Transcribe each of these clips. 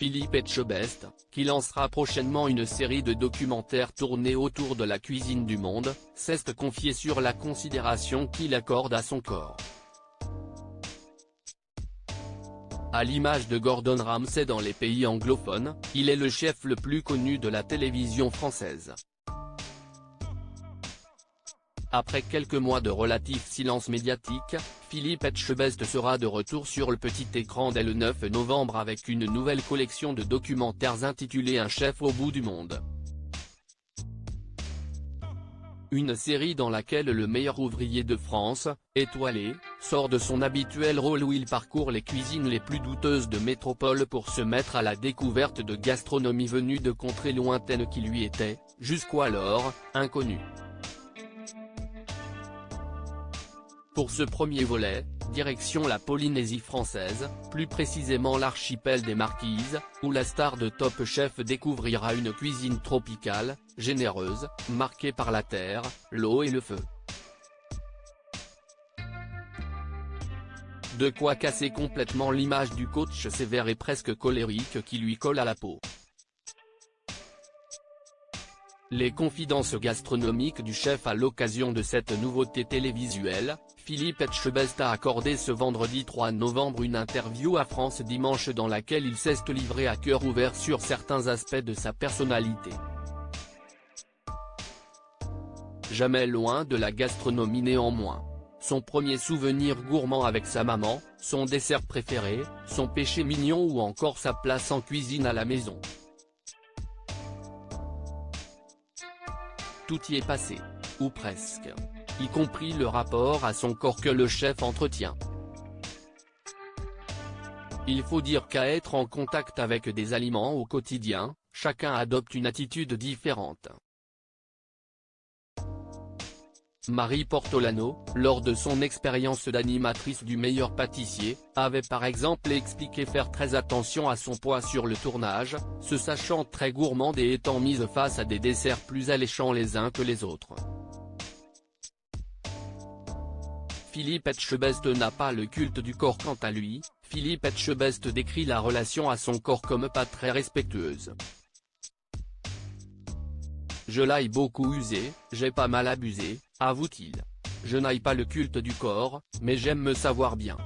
Philippe Etchebest, qui lancera prochainement une série de documentaires tournés autour de la cuisine du monde, s'est confié sur la considération qu'il accorde à son corps. À l'image de Gordon Ramsay dans les pays anglophones, il est le chef le plus connu de la télévision française. Après quelques mois de relatif silence médiatique, Philippe Etchebest sera de retour sur le petit écran dès le 9 novembre avec une nouvelle collection de documentaires intitulée Un chef au bout du monde. Une série dans laquelle le meilleur ouvrier de France, étoilé, sort de son habituel rôle où il parcourt les cuisines les plus douteuses de métropole pour se mettre à la découverte de gastronomie venue de contrées lointaines qui lui étaient, jusqu'alors, inconnues. Pour ce premier volet, direction la Polynésie française, plus précisément l'archipel des Marquises, où la star de Top Chef découvrira une cuisine tropicale, généreuse, marquée par la terre, l'eau et le feu. De quoi casser complètement l'image du coach sévère et presque colérique qui lui colle à la peau. Les confidences gastronomiques du chef à l'occasion de cette nouveauté télévisuelle, Philippe Etchebest a accordé ce vendredi 3 novembre une interview à France Dimanche dans laquelle il s'est livré à cœur ouvert sur certains aspects de sa personnalité. Jamais loin de la gastronomie néanmoins. Son premier souvenir gourmand avec sa maman, son dessert préféré, son péché mignon ou encore sa place en cuisine à la maison. Tout y est passé. Ou presque. Y compris le rapport à son corps que le chef entretient. Il faut dire qu'à être en contact avec des aliments au quotidien, chacun adopte une attitude différente. Marie Portolano, lors de son expérience d'animatrice du meilleur pâtissier, avait par exemple expliqué faire très attention à son poids sur le tournage, se sachant très gourmande et étant mise face à des desserts plus alléchants les uns que les autres. Philippe Etchebest n'a pas le culte du corps quant à lui, Philippe Etchebest décrit la relation à son corps comme pas très respectueuse. Je l'aille beaucoup usé, j'ai pas mal abusé, avoue-t-il. Je n'aille pas le culte du corps, mais j'aime me savoir bien.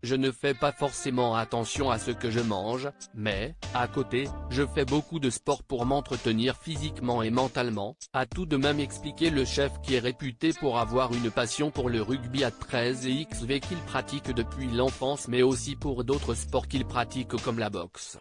Je ne fais pas forcément attention à ce que je mange, mais, à côté, je fais beaucoup de sport pour m'entretenir physiquement et mentalement, a tout de même expliqué le chef qui est réputé pour avoir une passion pour le rugby à 13 et XV qu'il pratique depuis l'enfance mais aussi pour d'autres sports qu'il pratique comme la boxe.